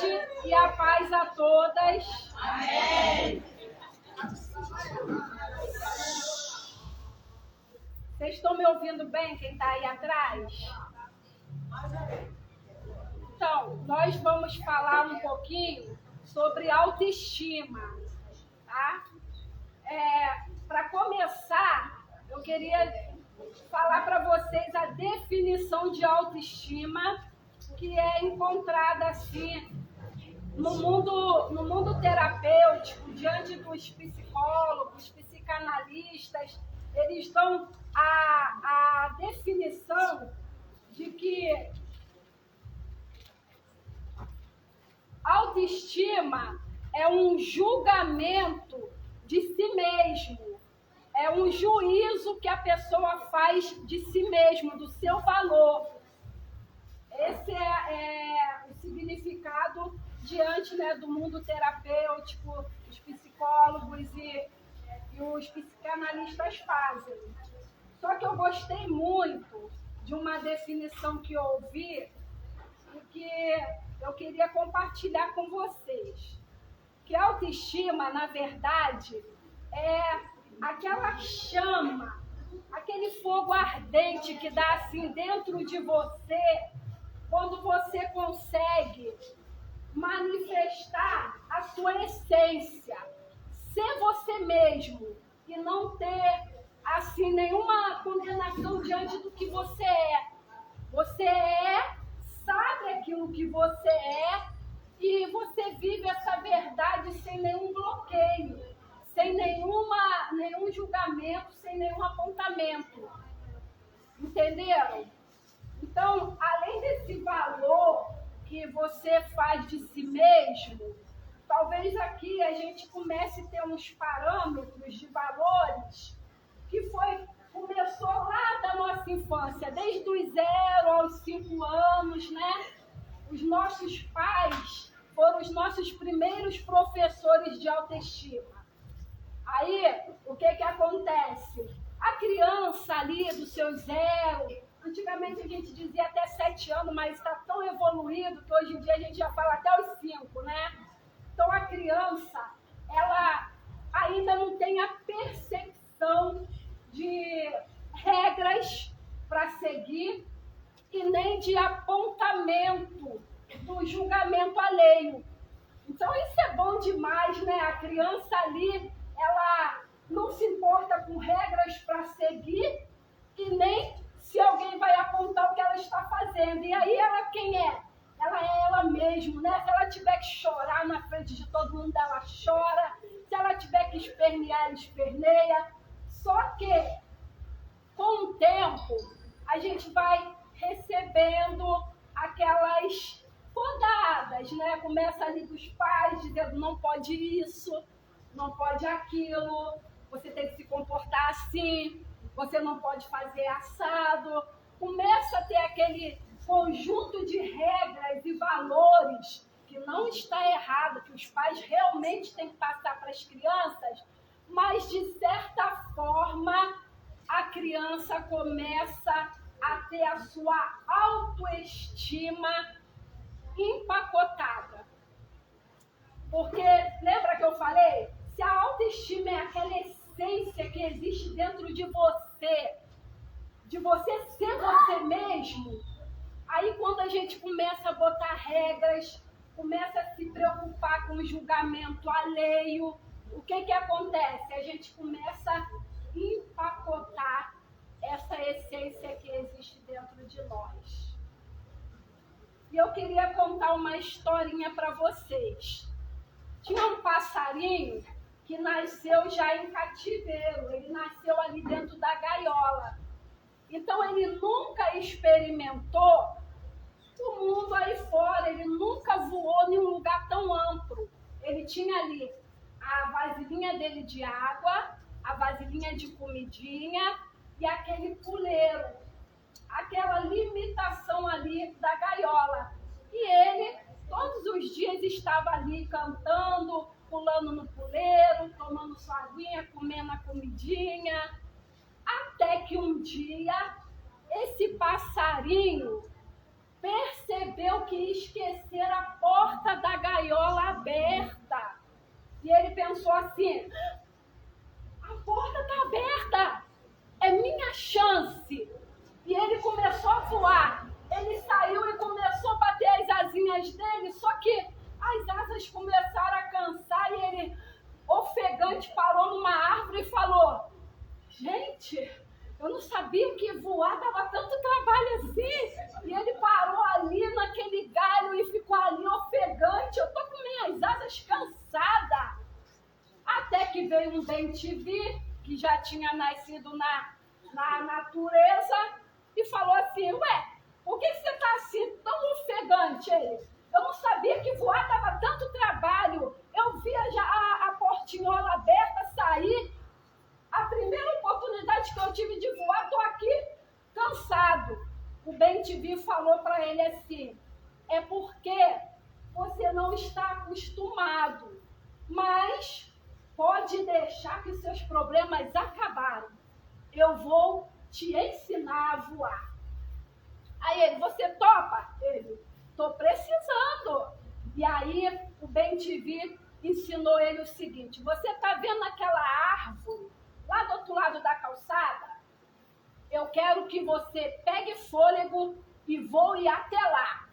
noite e a paz a todas. Amém. Vocês estão me ouvindo bem, quem está aí atrás? Então, nós vamos falar um pouquinho sobre autoestima, tá? Para começar, eu queria falar para vocês a definição de autoestima que é encontrada assim no mundo terapêutico, diante dos psicólogos, psicanalistas. Eles dão a definição de que autoestima é um julgamento de si mesmo, é um juízo que a pessoa faz de si mesmo, do seu valor. Esse é o significado diante, né, do mundo terapêutico, os psicólogos e os psicanalistas fazem. Só que eu gostei muito de uma definição que eu ouvi e que eu queria compartilhar com vocês. Que a autoestima, na verdade, é aquela chama, aquele fogo ardente que dá assim dentro de você, quando você consegue manifestar a sua essência, ser você mesmo e não ter assim nenhuma condenação diante do que você é. Você sabe aquilo que você é e você vive essa verdade sem nenhum bloqueio, sem nenhum julgamento, sem nenhum apontamento. Entenderam? Então, além desse valor que você faz de si mesmo, talvez aqui a gente comece a ter uns parâmetros de valores que começou lá da nossa infância, desde os 0 aos 5 anos, né? Os nossos pais foram os nossos primeiros professores de autoestima. Aí, o que acontece? A criança ali dos seus 0, antigamente a gente dizia até 7 anos, mas está tão evoluído que hoje em dia a gente já fala até os 5, né? Então a criança, ela ainda não tem a percepção de regras para seguir e nem de apontamento do julgamento alheio. Então isso é bom demais, né? A criança ali, ela não se importa com regras para seguir e nem se alguém vai apontar o que ela está fazendo. E aí ela quem é? Ela é ela mesma, né? Se ela tiver que chorar na frente de todo mundo, ela chora. Se ela tiver que espernear, ela esperneia. Só que, com o tempo, a gente vai recebendo aquelas podadas, né? Começa ali dos pais dizendo não pode isso, não pode aquilo, você tem que se comportar assim, você não pode fazer assado. Começa a ter aquele conjunto de regras e valores que não está errado, que os pais realmente têm que passar para as crianças, mas de certa forma a criança começa a ter a sua autoestima empacotada. Porque, lembra que eu falei? Se a autoestima é aquela essência que existe dentro de você ser você mesmo, aí quando a gente começa a botar regras, começa a se preocupar com o julgamento alheio, o que acontece? A gente começa a empacotar essa essência que existe dentro de nós. E eu queria contar uma historinha para vocês. Tinha um passarinho que nasceu já em cativeiro, ele nasceu ali dentro da gaiola. Então ele nunca experimentou o mundo aí fora, ele nunca voou em um lugar tão amplo. Ele tinha ali a vasilhinha dele de água, a vasilhinha de comidinha e aquele puleiro, aquela limitação ali da gaiola. E ele, todos os dias, estava ali cantando, pulando no puleiro, tomando sua aguinha, comendo a comidinha. Até que um dia, esse passarinho percebeu que esquecer a porta da pensou assim, a porta está aberta, é minha chance. E ele começou a voar. Ele saiu e começou a bater as asinhas dele, só que as asas começaram a cansar e ele, ofegante, parou numa árvore e falou, gente, eu não sabia que voar dava tanto trabalho assim. E ele parou ali naquele galho e ficou ali ofegante. Eu tô com minhas asas cansadas. Até que veio um bem-te-vi, que já tinha nascido na natureza, e falou assim, ué, por que você está assim tão ofegante? Ele, eu não sabia que voar dava tanto trabalho. Eu via já a portinhola aberta, sair. A primeira oportunidade que eu tive de voar, estou aqui cansado. O bem-te-vi falou para ele assim, é porque você não está acostumado, mas pode deixar que seus problemas acabaram. Eu vou te ensinar a voar. Aí ele, você topa? Ele, estou precisando. E aí o bem-te-vi ensinou ele o seguinte, você está vendo aquela árvore lá do outro lado da calçada? Eu quero que você pegue fôlego e voe até lá.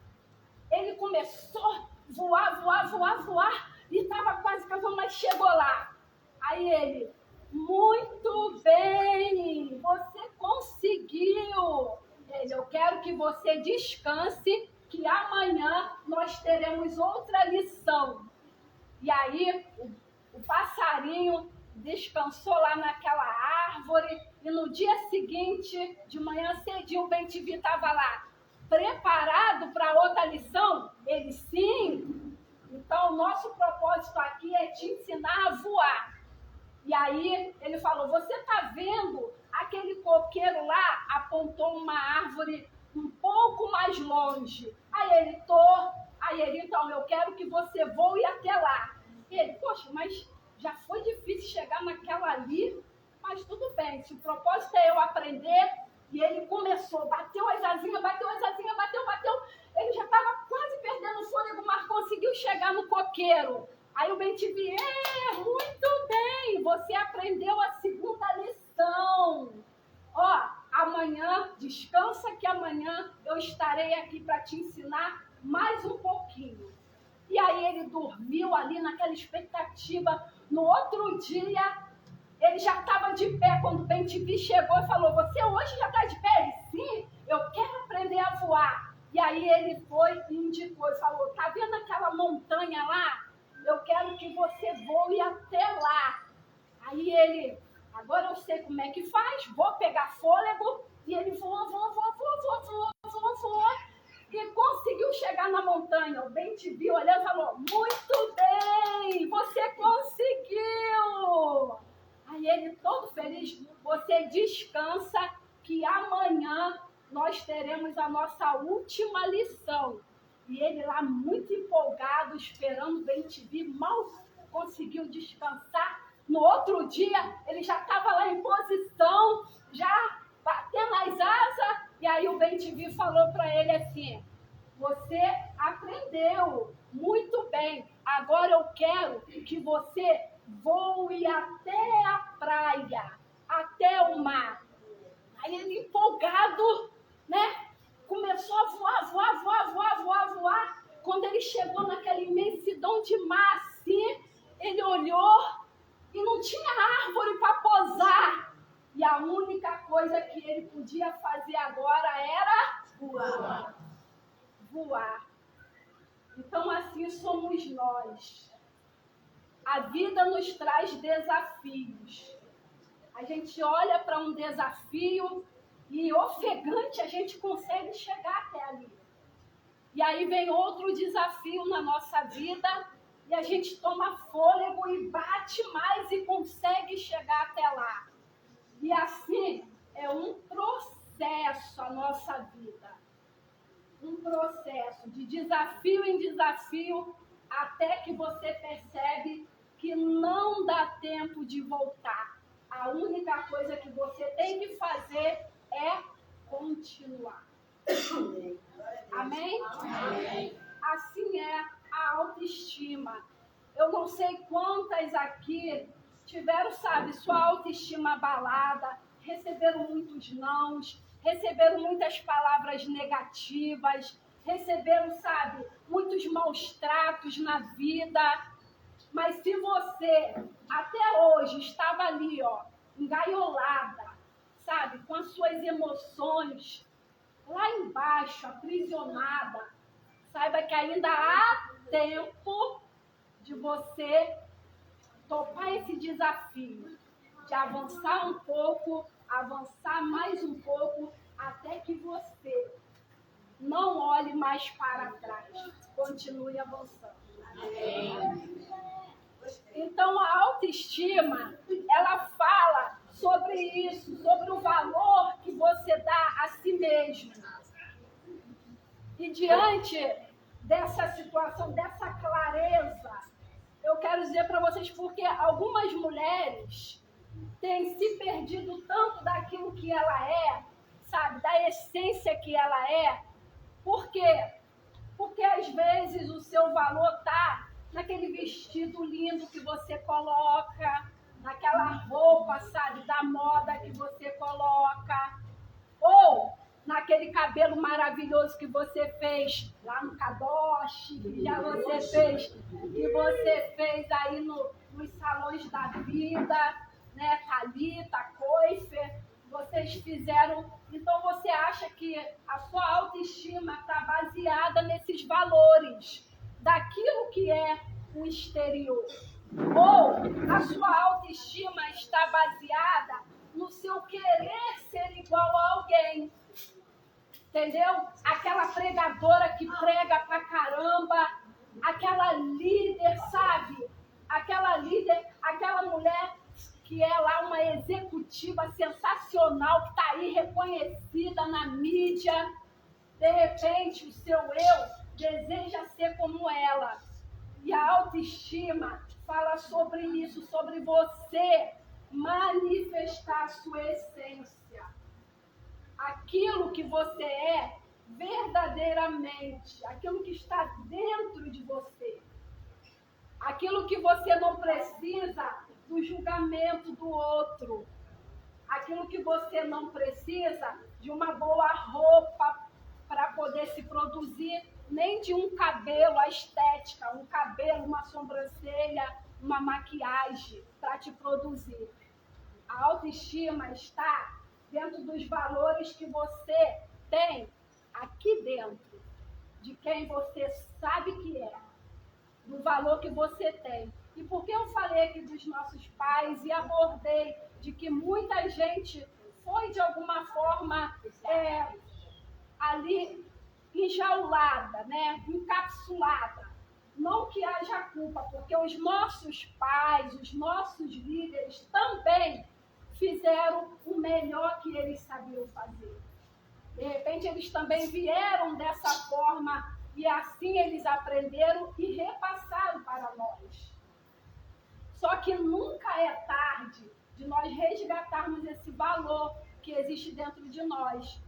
Ele começou a voar, e estava quase acabando, mas chegou lá. Aí ele, muito bem, você conseguiu. Ele, eu quero que você descanse, que amanhã nós teremos outra lição. E aí o passarinho descansou lá naquela árvore e no dia seguinte, de manhã cedinho, o bem-te-vi estava lá. Preparado para outra lição? Ele, sim. Então, o nosso propósito aqui é te ensinar a voar. E aí, ele falou, você está vendo aquele coqueiro lá? Apontou uma árvore um pouco mais longe. Aí ele, Aí ele, então, eu quero que você voe até lá. E ele, poxa, mas já foi difícil chegar naquela ali, mas tudo bem, se o propósito é eu aprender. E ele começou, bateu as asinhas, bateu. Ele já estava quase perdendo o fôlego, mas conseguiu chegar no coqueiro. Aí o bem-te-vi, muito bem, você aprendeu a segunda lição. Ó, amanhã, descansa que amanhã eu estarei aqui para te ensinar mais um pouquinho. E aí ele dormiu ali naquela expectativa. No outro dia, ele já estava de pé quando o bem-te-vi chegou e falou, você hoje já está de pé? Ele, sim, eu quero aprender a voar. E aí ele foi e indicou e falou, tá vendo aquela montanha lá? Eu quero que você voe até lá. Aí ele, agora eu sei como é que faz, vou pegar fôlego. E ele voou. E conseguiu chegar na montanha. O bem-te-vi olhando e falou, muito bem, você conseguiu. Aí ele todo feliz, você descansa que amanhã nós teremos a nossa última lição. E ele lá muito empolgado, esperando o bem-te-vi, mal conseguiu descansar. No outro dia, ele já estava lá em posição, já batendo as asas. E aí o bem-te-vi falou para ele assim, você aprendeu muito bem, agora eu quero que você voe até a praia, até o mar. Aí ele empolgado, né? Começou a voar. Quando ele chegou naquela imensidão de mar, assim, ele olhou e não tinha árvore para pousar. E a única coisa que ele podia fazer agora era voar. Então assim somos nós. A vida nos traz desafios. A gente olha para um desafio e ofegante a gente consegue chegar até ali. E aí vem outro desafio na nossa vida e a gente toma fôlego e bate mais e consegue chegar até lá. E assim é um processo a nossa vida. Um processo de desafio em desafio até que você percebe que não dá tempo de voltar. A única coisa que você tem que fazer é continuar. Amém? Amém? Assim é a autoestima. Eu não sei quantas aqui tiveram, sabe, sua autoestima abalada, receberam muitos nãos, receberam muitas palavras negativas, receberam, sabe, muitos maus tratos na vida. Mas se você até hoje estava ali, ó, engaiolada, sabe, com as suas emoções lá embaixo, aprisionada, saiba que ainda há tempo de você topar esse desafio, de avançar um pouco, avançar mais um pouco, até que você não olhe mais para trás, continue avançando. Amém. Então, a autoestima, ela fala sobre isso, sobre o valor que você dá a si mesmo. E diante dessa situação, dessa clareza, eu quero dizer para vocês, porque algumas mulheres têm se perdido tanto daquilo que ela é, sabe, da essência que ela é. Por quê? Porque às vezes o seu valor está naquele vestido lindo que você coloca, naquela roupa, sabe, da moda que você coloca, ou naquele cabelo maravilhoso que você fez lá no Kadosh, que já você fez, que você fez aí nos salões da vida, né, Thalita, Coifer, vocês fizeram. Então você acha que a sua autoestima está baseada nesses valores, daquilo que é o exterior. Ou a sua autoestima está baseada no seu querer ser igual a alguém. Entendeu? Aquela pregadora que prega pra caramba, aquela líder, sabe? Aquela líder, aquela mulher que é lá uma executiva sensacional, que está aí reconhecida na mídia. De repente, o seu eu deseja ser como ela. E a autoestima fala sobre isso, sobre você manifestar a sua essência. Aquilo que você é verdadeiramente, aquilo que está dentro de você. Aquilo que você não precisa do julgamento do outro. Aquilo que você não precisa de uma boa roupa para poder se produzir, nem de um cabelo, a estética, um cabelo, uma sobrancelha, uma maquiagem para te produzir. A autoestima está dentro dos valores que você tem aqui dentro, de quem você sabe que é, do valor que você tem. E por que eu falei aqui dos nossos pais e abordei de que muita gente foi de alguma forma ali enjaulada, né? Encapsulada. Não que haja culpa, porque os nossos pais, os nossos líderes também fizeram o melhor que eles sabiam fazer. De repente eles também vieram dessa forma e assim eles aprenderam e repassaram para nós. Só que nunca é tarde de nós resgatarmos esse valor que existe dentro de nós.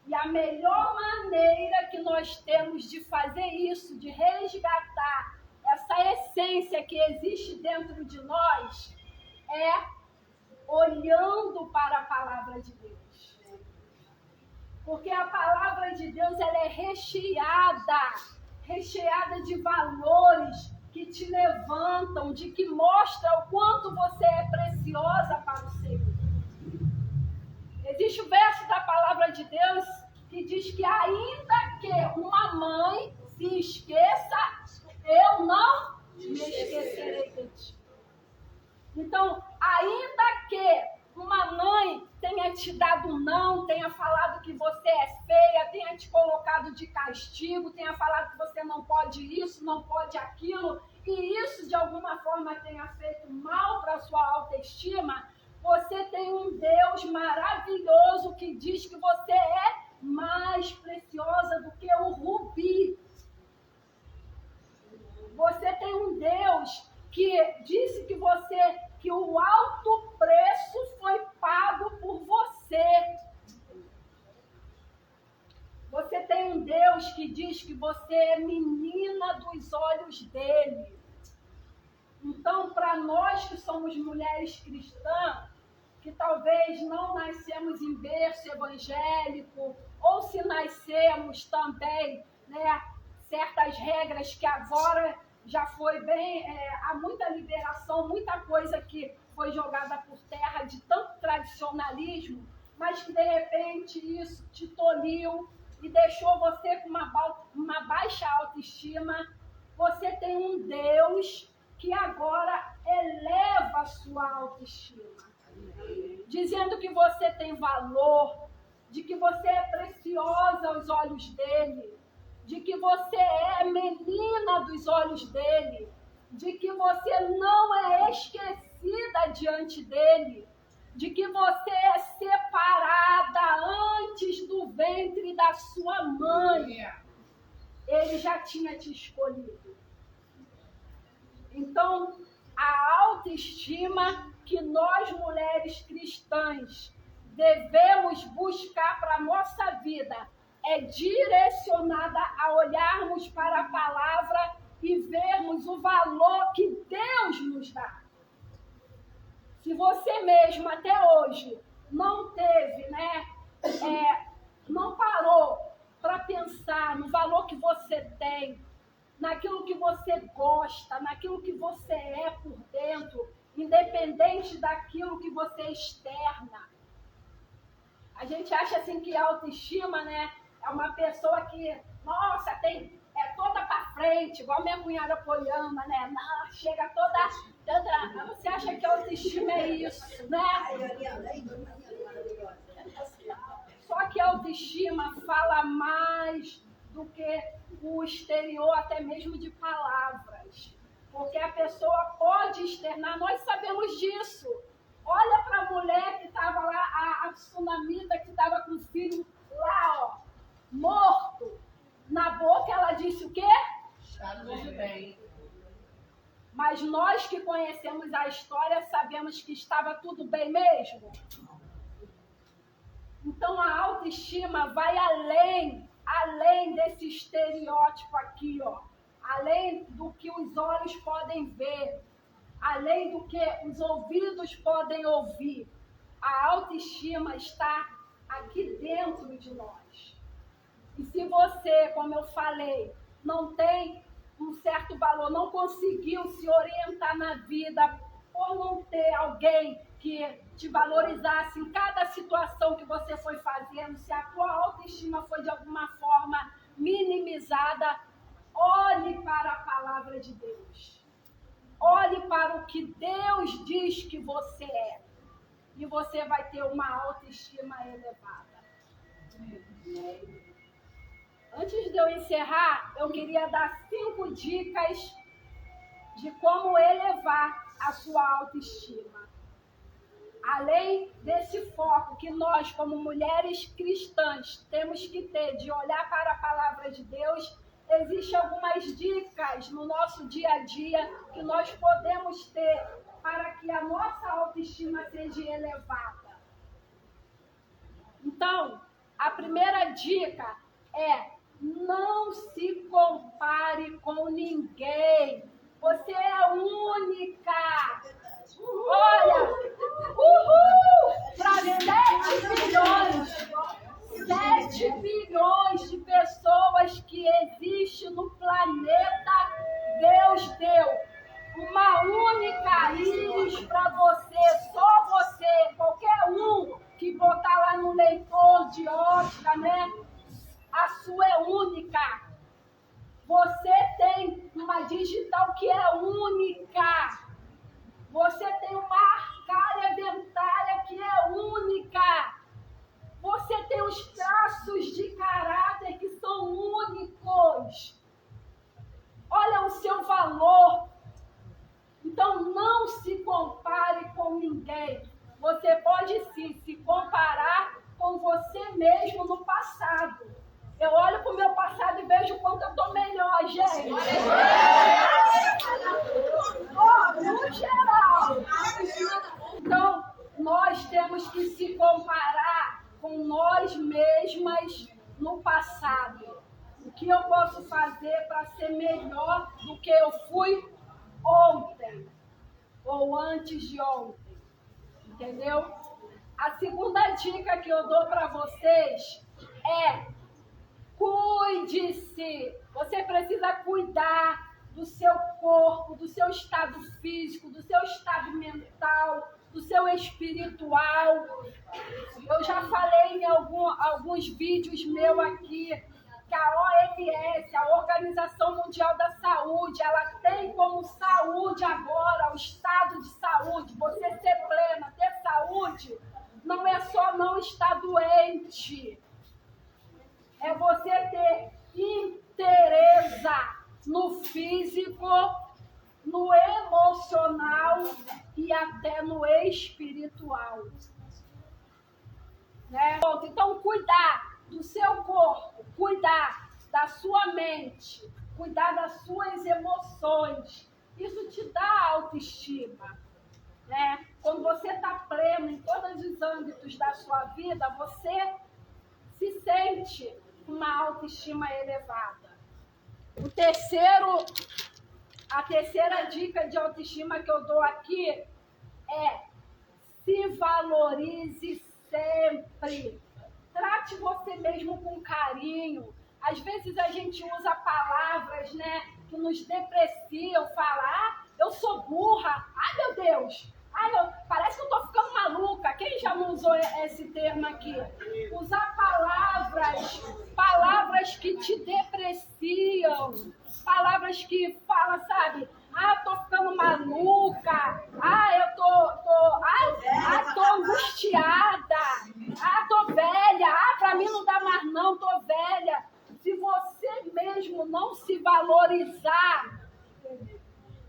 E a melhor maneira que nós temos de fazer isso, de resgatar essa essência que existe dentro de nós, é olhando para a palavra de Deus. Porque a palavra de Deus, ela é recheada de valores que te levantam, de que mostra o quanto você é preciosa para o Senhor. Existe o verso da palavra de Deus que diz que ainda que uma mãe se esqueça, eu não me esquecerei de ti. Então, ainda que uma mãe tenha te dado não, tenha falado que você é feia, tenha te colocado de castigo, tenha falado que você não pode isso, não pode aquilo, e isso de alguma forma tenha feito mal para a sua autoestima, você tem um Deus maravilhoso que diz que você é mais preciosa do que o rubi. Você tem um Deus que disse que o alto preço foi pago por você. Você tem um Deus que diz que você é menina dos olhos dele. nós que somos mulheres cristãs, que talvez não nascemos em berço evangélico, ou se nascemos também, né, certas regras que agora já foi bem, há muita liberação, muita coisa que foi jogada por terra de tanto tradicionalismo, mas que de repente isso te tolhiu e deixou você com uma baixa autoestima. Você tem um Deus que agora eleva a sua autoestima, dizendo que você tem valor, de que você é preciosa aos olhos dele, de que você é menina dos olhos dele, de que você não é esquecida diante dele, de que você é separada antes do ventre da sua mãe. Ele já tinha te escolhido. Então, a autoestima que nós, mulheres cristãs, devemos buscar para a nossa vida é direcionada a olharmos para a palavra e vermos o valor que Deus nos dá. Se você mesmo até hoje não teve, não parou para pensar no valor que você tem, naquilo que você gosta, naquilo que você é por dentro, independente daquilo que você externa. A gente acha assim que a autoestima, né, é uma pessoa que, nossa, é toda para frente, igual minha cunhada Poliana, né? Não, chega toda. Você acha que a autoestima é isso, né? Só que a autoestima fala mais do que o exterior, até mesmo de palavras. Porque a pessoa pode externar, nós sabemos disso. Olha para a mulher que estava lá, a tsunamita que estava com o filho lá, ó, morto. Na boca ela disse o quê? Está tudo bem. Mas nós que conhecemos a história sabemos que estava tudo bem mesmo. Então a autoestima vai além desse estereótipo aqui, ó. Além do que os olhos podem ver, além do que os ouvidos podem ouvir. A autoestima está aqui dentro de nós. E se você, como eu falei, não tem um certo valor, não conseguiu se orientar na vida por não ter alguém que te valorizasse em cada situação que você foi fazendo, se a tua autoestima foi de alguma forma minimizada, olhe para a palavra de Deus. Olhe para o que Deus diz que você é. E você vai ter uma autoestima elevada. Antes de eu encerrar, eu queria dar 5 dicas de como elevar a sua autoestima. Além desse foco que nós, como mulheres cristãs, temos que ter de olhar para a palavra de Deus, existem algumas dicas no nosso dia a dia que nós podemos ter para que a nossa autoestima seja elevada. Então, a primeira dica é: não se compare com ninguém. Você é única. Olha, para 7 bilhões de pessoas que existem no planeta, Deus deu uma única íris para você, só você, qualquer um que botar lá no leitor de ótica, né? A sua é única. Você tem uma digital que é única. Você tem uma arcária dentária que é única. Você tem os traços de caráter que são únicos. Olha o seu valor. Então não se compare com ninguém. Você pode sim se comparar com você mesmo no passado. Eu olho para o meu passado e vejo o quanto eu estou melhor, gente. No geral. Então, nós temos que se comparar com nós mesmas no passado. O que eu posso fazer para ser melhor do que eu fui ontem? ou antes de ontem, entendeu? A segunda dica que eu dou para vocês é: cuide-se. Você precisa cuidar do seu corpo, do seu estado físico, do seu estado mental, do seu espiritual. Eu já falei em alguns vídeos meus aqui que a OMS, a Organização Mundial da Saúde, ela tem como saúde agora, o estado de saúde, você ser plena, ter saúde, não é só não estar doente, é você ter interesse no físico, no emocional e até no espiritual. Né? Então, cuidar do seu corpo, cuidar da sua mente, cuidar das suas emoções, isso te dá autoestima. Né? Quando você está pleno em todos os âmbitos da sua vida, você se sente com uma autoestima elevada. A terceira dica de autoestima que eu dou aqui é: se valorize sempre. Trate você mesmo com carinho. Às vezes a gente usa palavras, né, que nos depreciam, fala: eu sou burra, meu Deus, parece que eu tô ficando maluca. Quem já não usou esse termo aqui? Usar palavras que te depreciam, palavras que falam, sabe? Tô ficando maluca, eu tô angustiada, tô velha, pra mim não dá mais não, tô velha. Se você mesmo não se valorizar,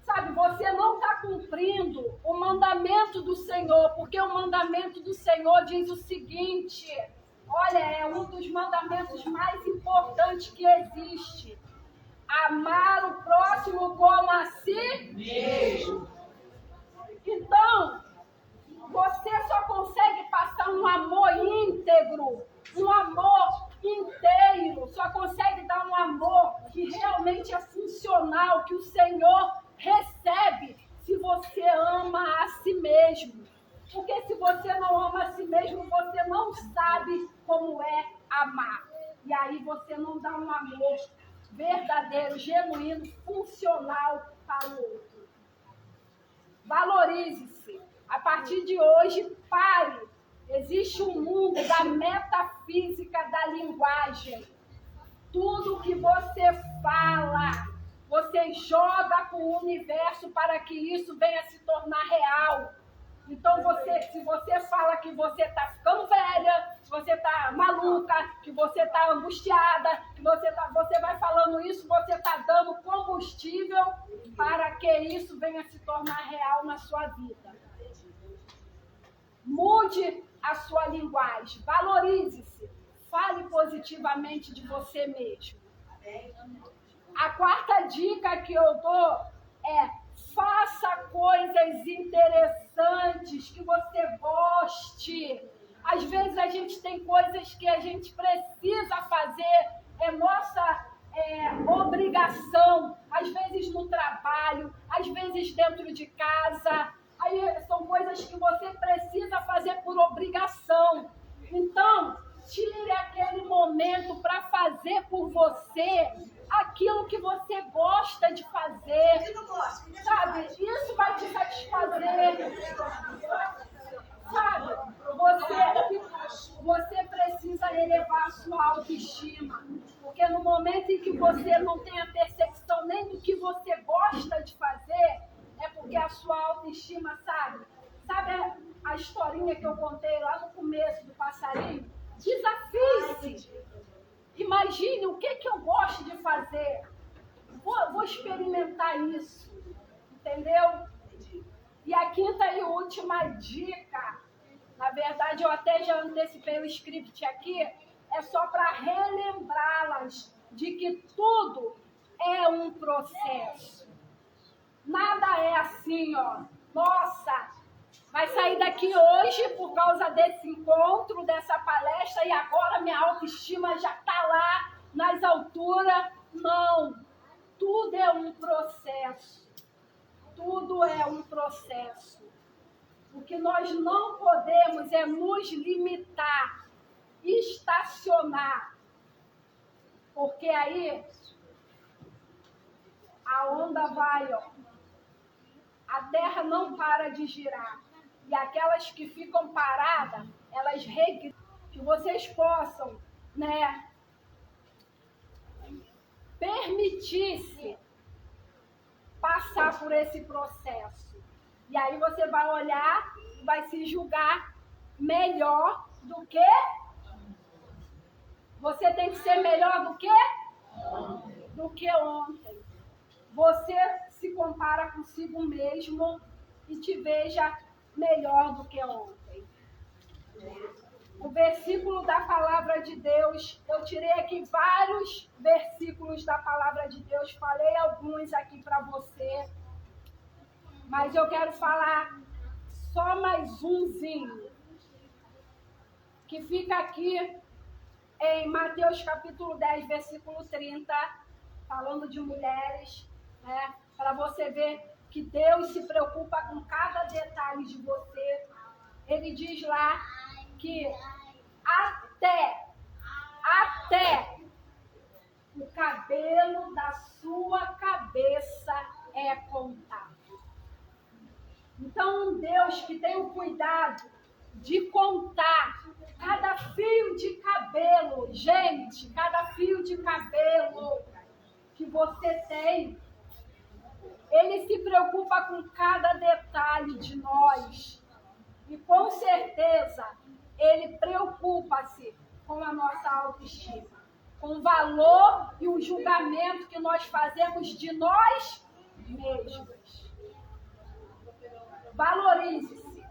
sabe, você não está cumprindo o mandamento do Senhor, porque o mandamento do Senhor diz o seguinte, olha, é um dos mandamentos mais importantes que existe: amar o próximo como a si mesmo. Então, você só consegue passar um amor íntegro, um amor inteiro, só consegue dar um amor que realmente é funcional, que o Senhor recebe, se você ama a si mesmo. Porque se você não ama a si mesmo, você não sabe como é amar. E aí você não dá um amor verdadeiro, genuíno, funcional para o outro. Valorize-se. A partir de hoje, pare. Existe um mundo da metafísica da linguagem. Tudo que você fala, você joga para o universo para que isso venha se tornar real. Então, se você fala que você está ficando velha, que você está maluca, que você está angustiada, que você vai falando isso, você está dando combustível para que isso venha se tornar real na sua vida. Mude a sua linguagem, valorize-se, fale positivamente de você mesmo. A quarta dica que eu dou é: faça coisas interessantes que você goste. Às vezes a gente tem coisas que a gente precisa fazer, é nossa obrigação, às vezes no trabalho, às vezes dentro de casa. Aí são coisas que você precisa fazer por obrigação. Então, tire aquele momento para fazer por você aquilo que você gosta de fazer. Sabe? Isso vai te satisfazer. Sabe? Você precisa elevar a sua autoestima. Porque no momento em que você não tem a percepção nem do que você gosta de fazer, é porque a sua autoestima, sabe a historinha que eu contei lá no começo do passarinho? Desafie-se. Imagine o que eu gosto de fazer. Vou experimentar isso. Entendeu? E a quinta e última dica, na verdade eu até já antecipei o script aqui, é só para relembrá-las de que tudo é um processo. Nada é assim, nossa, vai sair daqui hoje por causa desse encontro, dessa palestra, e agora minha autoestima já está lá nas alturas. Não, tudo é um processo. Tudo tudo é um processo. O que nós não podemos é nos limitar, estacionar. Porque aí a onda vai, ó. A terra não para de girar. E aquelas que ficam paradas, elas regressam. Que vocês possam, né, permitir-se passar por esse processo. E aí você vai olhar e vai se julgar melhor do que? Você tem que ser melhor do que? Do que ontem. Você se compara consigo mesmo e te veja melhor do que ontem. O versículo da palavra de Deus, eu tirei aqui vários versículos da palavra de Deus, falei alguns aqui para você, mas eu quero falar só mais umzinho, que fica aqui em Mateus capítulo 10, versículo 30, falando de mulheres, né? Para você ver que Deus se preocupa com cada detalhe de você. Ele diz lá que até o cabelo da sua cabeça é contado. Então, um Deus que tem o cuidado de contar cada fio de cabelo, gente, cada fio de cabelo que você tem, Ele se preocupa com cada detalhe de nós. E com certeza, Ele preocupa-se com a nossa autoestima, com o valor e o julgamento que nós fazemos de nós mesmos. Valorize-se,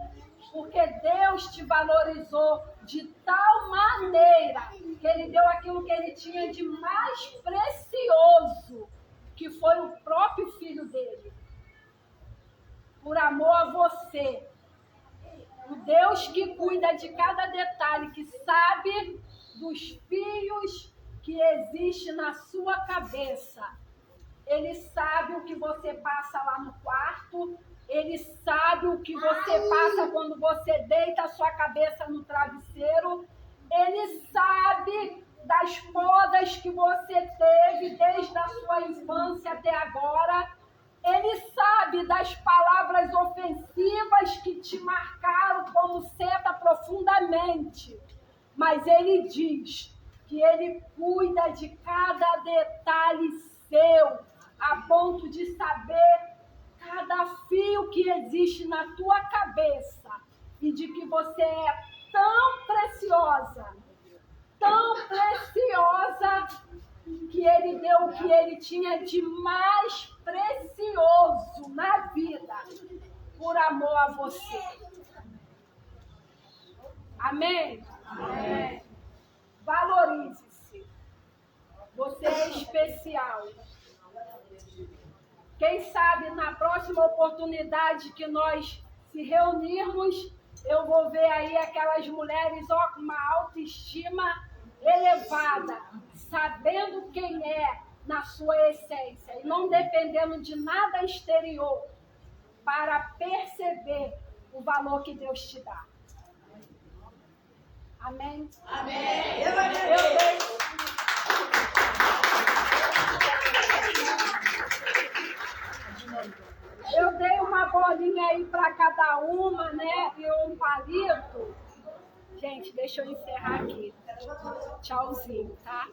porque Deus te valorizou de tal maneira que Ele deu aquilo que Ele tinha de mais precioso, que foi o próprio Filho dele, por amor a você. O Deus que cuida de cada detalhe, que sabe dos fios que existem na sua cabeça. Ele sabe o que você passa lá no quarto, Ele sabe o que você passa quando você deita a sua cabeça no travesseiro, Ele sabe das podas que você teve desde a sua infância até agora. Ele sabe das palavras ofensivas que te marcaram como seta profundamente. Mas Ele diz que Ele cuida de cada detalhe seu, a ponto de saber cada fio que existe na tua cabeça e de que você é tão preciosa, que Ele deu o que Ele tinha de mais precioso na vida, por amor a você. Amém? Amém. Valorize-se. Você é especial. Quem sabe na próxima oportunidade que nós se reunirmos, eu vou ver aí aquelas mulheres com uma autoestima elevada, sabendo quem é na sua essência e não dependendo de nada exterior para perceber o valor que Deus te dá. Amém? Amém. Eu dei uma bolinha aí para cada uma, né? E um palito. Gente, deixa eu encerrar aqui. Tchauzinho, tá?